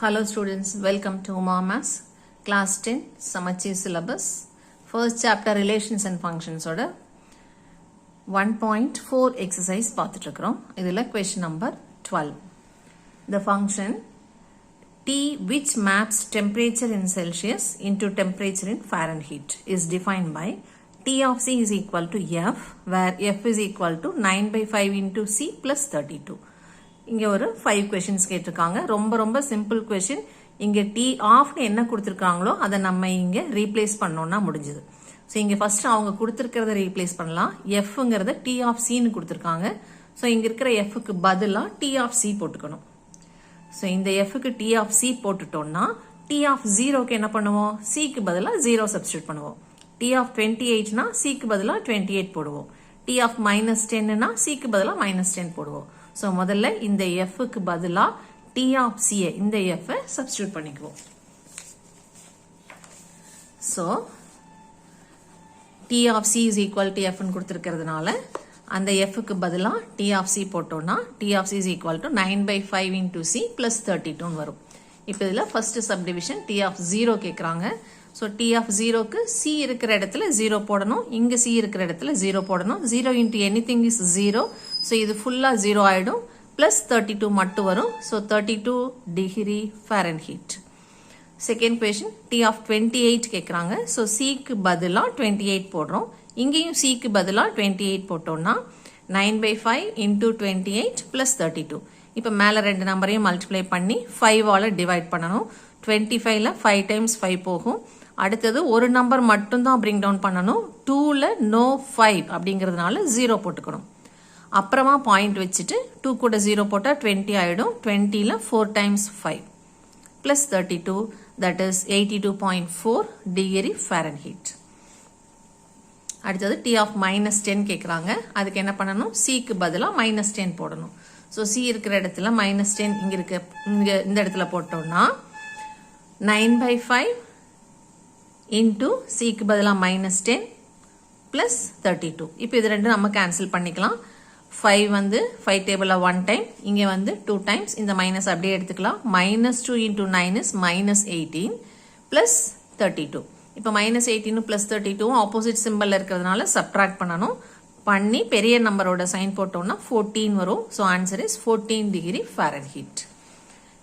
Hello students, welcome to Maths class 10 Samacheer syllabus. First chapter relations and functions oda 1.4 exercise பார்த்துட்டு இருக்கோம். இதுல question number 12. The function T which maps temperature in Celsius into temperature in Fahrenheit is defined by T of C is equal to F where F is equal to 9 by 5 into C plus 32. இங்க ஒரு 5 questions கேட்டிருக்காங்க. ரொம்ப simple question. இங்க T of என்ன கொடுத்திருக்காங்களோ அதை நம்ம இங்க replace பண்ணோம்னா முடிஞ்சது. So இங்க first அவங்க கொடுத்திருக்கிறத replace பண்ணலாம். Fங்கிறத T of C ன்னு கொடுத்திருக்காங்க. So இங்க இருக்கிற Fக்கு பதிலா T of C போட்டுக்கணும். So இந்த Fக்கு T of C போட்டுட்டோம்னா T of 0க்கு என்ன பண்ணுவோம்? Cக்கு பதிலா 0 substitute பண்ணுவோம். T of 28 னா Cக்கு பதிலா 28 போடுவோம். T of -10 னா Cக்கு பதிலா -10 போடுவோம். So முதல்ல இந்த Fக்கு பதிலா T of C இந்த F substitute பண்ணிக்குவோம். So T of C is equal to F ன்னு கொடுத்திருக்கிறதுனால அந்த Fக்கு பதிலா T of C போட்டோம்னா T of C is equal to 9 by 5 into C plus 32 வரும். இப்போ இதுல first subdivision T of 0 கேக்குறாங்க. So T of 0க்கு C இருக்கிற இடத்துல 0 போடணும். இங்க C இருக்கிற இடத்துல 0 போடணும். 0 into anything is 0. So இது ஃபுல்லா 0 ஆயிடும். Plus 32 மட்டும் வரும். So 32 degree Fahrenheit. Second question T of 28 கேக்குறாங்க. So Cக்கு பதிலா 28 போடுறோம். இங்கேயும் Cக்கு பதிலா 28 போட்டோம்னா 9 by 5 into 28 plus 32. இப்போ மேல ரெண்டு நம்பரையும் மல்டிப்ளை பண்ணி 5 ஆல டிவைட் பண்ணணும். 25ல 5 times 5 போகும். அடுத்தது ஒரு நம்பர் மட்டும் தான் bring down பண்ணணும். 2ல no 5 அப்படிங்கிறதுனால 0 போட்டுக்கணும். அப்புறமா பாயிண்ட் வச்சுட்டு 2 கூட 0 போட்டா 20 ஆயிடும். 20ல 4 times 5 plus 32 that is 82.4 degree Fahrenheit. அடுத்தது T of -10 கேக்குறாங்க. அதுக்கு என்ன பண்ணணும்? Cக்கு பதிலா -10 போடணும். So C இருக்கிற இடத்துல -10 இங்க இருக்கு. இந்த இடத்துல போட்டோம்னா 9 by 5 into Cக்கு பதிலா -10 plus 32. இப்போ இது ரெண்டும் நம்ம கேன்சல் பண்ணிக்கலாம். 5 வந்து 5 டேபிள்ல 1 டைம், இங்க வந்து 2 டைம்ஸ். இந்த மைனஸ் அப்படியே எடுத்துக்கலாம். -2 into 9 is -18 plus 32. இப்போ -18 plus 32 ஆப்போசிட் சிம்பல்ல இருக்கிறதுனால சப்ட்ராக்ட் பண்ணணும். பண்ணி பெரிய நம்பரோட சைன் போட்டோம்னா 14 வரும். So answer is 14 degree Fahrenheit.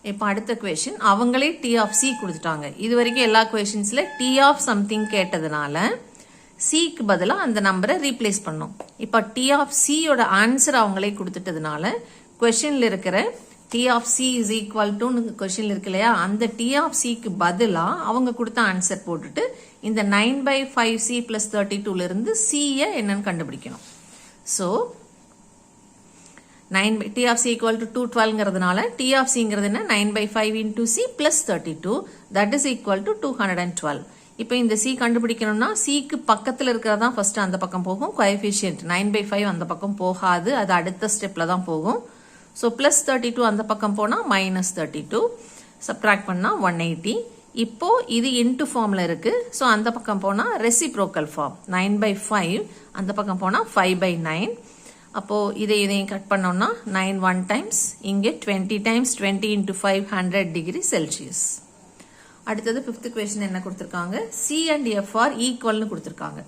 இப்போ அடுத்த क्वेश्चन அவங்களே T of C கொடுத்துட்டாங்க. இது வரைக்கும் எல்லா क्वेश्चंसல T of something கேட்டதனால Cக்கு பதிலா அந்த நம்பரை ரீப்ளேஸ் பண்ணோம். இப்போ T of C யோட ஆன்சர் அவங்களே கொடுத்துட்டதனால क्वेश्चनல இருக்கிற T of C is equal to क्वेश्चनல இருக்கு இல்லையா, அந்த T of Cக்கு பதிலா அவங்க கொடுத்த ஆன்சர் போட்டுட்டு இந்த 9 by 5C plus 32ல இருந்து C என்னன்னு கண்டுபிடிக்கணும். So 9 by T of C equal to 212ங்கிறதுனால T of C ங்கிறது என்ன? 9 by 5 into C plus 32 that is equal to 212. இப்போ இந்த C கண்டுபிடிக்கணும்னா Cக்கு பக்கத்துல இருக்கிறதா ஃபர்ஸ்ட் அந்த பக்கம் போகும். கோஎஃபிஷியன்ட் 9 by 5 அந்த பக்கம் போகாது. அது அடுத்த ஸ்டெப்ல தான் போகும். So plus 32 அந்த பக்கம் போனா -32. சப்ட்ராக்ட் பண்ணா 180. இப்போ இது இன்டு ஃபார்ம்ல இருக்கு. So அந்த பக்கம் போனா ரெசிப்ரோக்கல் ஃபார்ம் 9 by 5 அந்த பக்கம் போனா 5 by 9. அப்போ இதையும் கட் பண்ணோம்னா 9 1 times, இங்கே 20 times 20 into 5 100 degree Celsius. அடுத்தது 5th question என்ன கொடுத்திருக்காங்க? C and F are equal னு கொடுத்திருக்காங்க.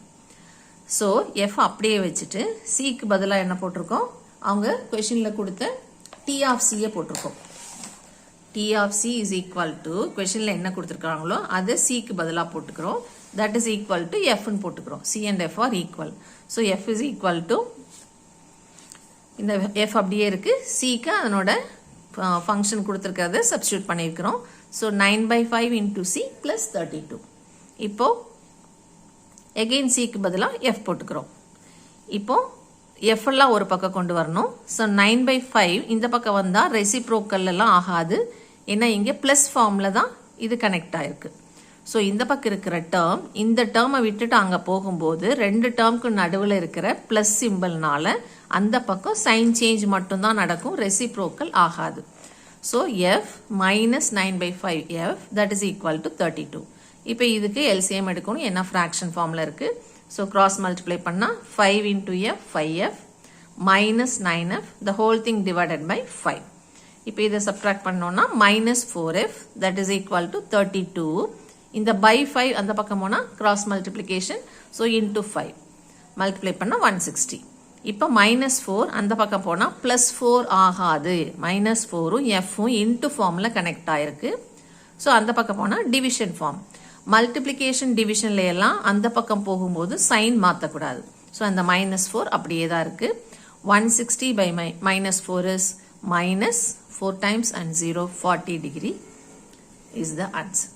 So F அப்படியே வச்சுட்டு Cக்கு பதிலா என்ன போட்டிருக்கோம்? அவங்க questionல கொடுத்த T of C போட்டிருக்கோம். T of C is equal to questionல என்ன கொடுத்திருக்காங்களோ அதை Cக்கு பதிலா போட்டுக்கிறோம். That is equal to F னு போட்டுக்கிறோம். C and F are equal. So F is equal to இந்த F அப்படியே இருக்கு. Cக்கு அதனோட ஃபங்க்ஷன் கொடுத்திருக்கிறத சப்ஸ்டிட்யூட் பண்ணியிருக்கிறோம். So 9 by 5 into C plus 32. இப்போ again Cக்கு பதிலா F போட்டுக்கிறோம். இப்போ F எல்லாம் ஒரு பக்கம் கொண்டு வரணும். So 9 by 5 இந்த பக்கம் வந்தா ரெசிப்ரோக்கல் எல்லாம் ஆகாது. ஏன்னா இங்க பிளஸ் ஃபார்ம்ல தான் இது கனெக்ட் ஆயிருக்கு. So இந்த பக்கம் இருக்கிற டேர்ம் இந்த டேர்மை விட்டுட்டு அங்க போகும்போது ரெண்டு டேர்முக்கு நடுவில் இருக்கிற பிளஸ் சிம்பிள்னால அந்த பக்கம் சைன் சேஞ்ச் மட்டும் தான் நடக்கும். ரெசிப்ரோக்கல் ஆகாது. So F minus 9 by 5F that is equal to 32. இப்போ இதுக்கு LCM எடுக்கணும். என்ன fraction formula இருக்கு. So cross multiply பண்ணா 5 into F 5F minus 9F the whole thing divided by 5. இப்போ இதை subtract பண்ணோம்னா minus 4f that is equal to 32. இந்த by 5 அந்த பக்கம் போனா cross multiplication. So into 5. Multiply பண்ணா 160. இப்போ minus 4 அந்த பக்கம் போனா plus 4 ஆகாது. minus 4 f into formல connect ஆயிருக்கு. So அந்த பக்கம் போனா division form. Multiplication divisionல எல்லாம் அந்த பக்கம் போகும்போது sign மாத்தக்கூடாது. So அந்த minus 4 அப்படியே தான் இருக்கு. 160 by minus 4 is minus 4 times and 0 40 degree is the answer.